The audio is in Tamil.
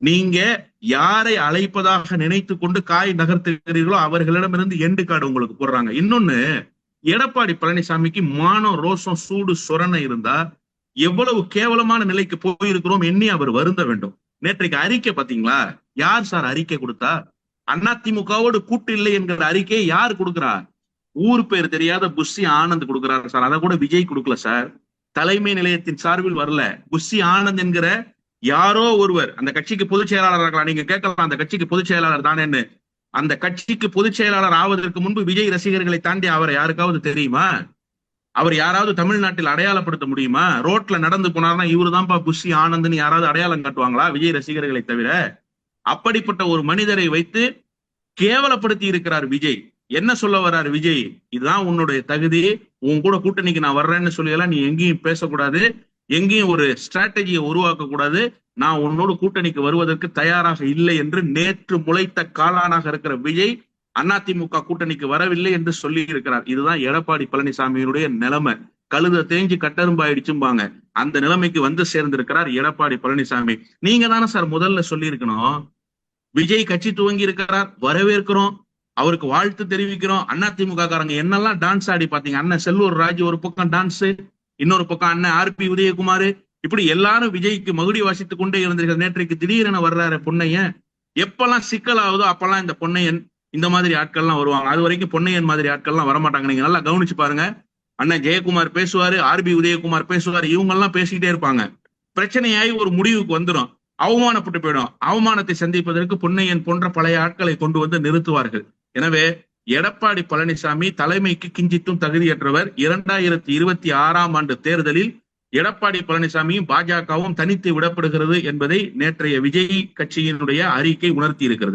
நீங்க யாரை அழைப்பதாக நினைத்து கொண்டு காய் நகர்த்துகிறீர்களோ அவர்களிடமிருந்து எண்டு கார்டு உங்களுக்கு போடுறாங்க. இன்னொன்னு, எடப்பாடி பழனிசாமிக்கு மானம், ரோஷம், சூடு, சொரணை இருந்தா எவ்வளவு கேவலமான நிலைக்கு போயிருக்கிறோம் எண்ணி அவர் வருந்த வேண்டும். நேற்றைக்கு அறிக்கை பாத்தீங்களா? யார் சார் அறிக்கை கொடுத்தா? அதிமுகவோடு கூட்டு இல்லை என்கிற அறிக்கையை யார் கொடுக்கிறா? ஊர் பேர் தெரியாத புஷி ஆனந்த் கொடுக்கிறார் சார். அதை கூட விஜய் கொடுக்கல சார். தலைமை நிலையத்தின் சார்பில் வரல. புஷி ஆனந்த் என்கிற யாரோ ஒருவர், அந்த கட்சிக்கு பொதுச் செயலாளர் இருக்கலாம். நீங்க கேட்கலாம் அந்த கட்சிக்கு பொதுச் செயலாளர் தானேன்னு. அந்த கட்சிக்கு பொதுச் செயலாளர் ஆவதற்கு முன்பு விஜய் ரசிகர்களை தாண்டி அவரை யாருக்காவது தெரியுமா? அவர் யாராவது தமிழ்நாட்டில் அடையாளப்படுத்த முடியுமா? ரோட்ல நடந்து போனார்னா இவருதான்ப்பா புஷி ஆனந்த்னு யாராவது அடையாளம் காட்டுவாங்களா விஜய் ரசிகர்களை தவிர? அப்படிப்பட்ட ஒரு மனிதரை வைத்து கேவலப்படுத்தி இருக்கிறார் விஜய். என்ன சொல்ல வர்றாரு விஜய்? இதுதான் உன்னுடைய தகுதி, உன் கூட கூட்டணிக்கு நான் வர்றேன்னு சொல்லியெல்லாம் நீ எங்கேயும் பேசக்கூடாது, எங்கேயும் ஒரு ஸ்ட்ராட்டஜியை உருவாக்க கூடாது, நான் உன்னோடு கூட்டணிக்கு வருவதற்கு தயாராக இல்லை என்று நேற்று முளைத்த காளானாக இருக்கிற விஜய் அதிமுக கூட்டணிக்கு வரவில்லை என்று சொல்லி இருக்கிறார். இதுதான் எடப்பாடி பழனிசாமியினுடைய நிலைமை. கழுத தேஞ்சு கட்டரும்பாயிடுச்சும்பாங்க. அந்த நிலைமைக்கு வந்து சேர்ந்திருக்கிறார் எடப்பாடி பழனிசாமி. நீங்க தானே சார் முதல்ல சொல்லி இருக்கணும். விஜய் கட்சி துவங்கி இருக்கிறார், வரவேற்கிறோம், அவருக்கு வாழ்த்து தெரிவிக்கிறோம். அதிமுக காரங்க என்னெல்லாம் டான்ஸ் ஆடி பாத்தீங்க. அண்ணன் செல்லூர் ராஜு ஒரு பக்கம் டான்ஸ், இன்னொரு பக்கம் அண்ணன் ஆர்பி உதயகுமார், இப்படி எல்லாரும் விஜய்க்கு மகுடி வாசித்துக் கொண்டே இருந்தீர்கள். நேற்றைக்கு திடீரென வர்றாரு பொன்னையன். எப்பெல்லாம் சிக்கல் ஆகுதோ அப்பெல்லாம் இந்த பொன்னையன் இந்த மாதிரி ஆட்கள்லாம் வருவாங்க. அது வரைக்கும் பொன்னையன் மாதிரி ஆட்கள்லாம் வரமாட்டாங்க. நீங்க நல்லா கவனிச்சு பாருங்க. அண்ணன் ஜெயக்குமார் பேசுவாரு, ஆர்பி உதயகுமார் பேசுவாரு, இவங்க எல்லாம் பேசிக்கிட்டே இருப்பாங்க. பிரச்சனையாகி ஒரு முடிவுக்கு வந்துடும், அவமானப்பட்டு போயிடும். அவமானத்தை சந்திப்பதற்கு பொன்னையன் போன்ற பழைய ஆட்களை கொண்டு வந்து நிறுத்துவார்கள். எனவே எடப்பாடி பழனிசாமி தலைமைக்கு கிஞ்சித்தும் தகுதியற்றவர். 2026 ஆண்டு தேர்தலில் எடப்பாடி பழனிசாமியும் பாஜகவும் தனித்து விடப்படுகிறது என்பதை நேற்றைய விஜய் கட்சியினுடைய அறிக்கை உணர்த்தி இருக்கிறது.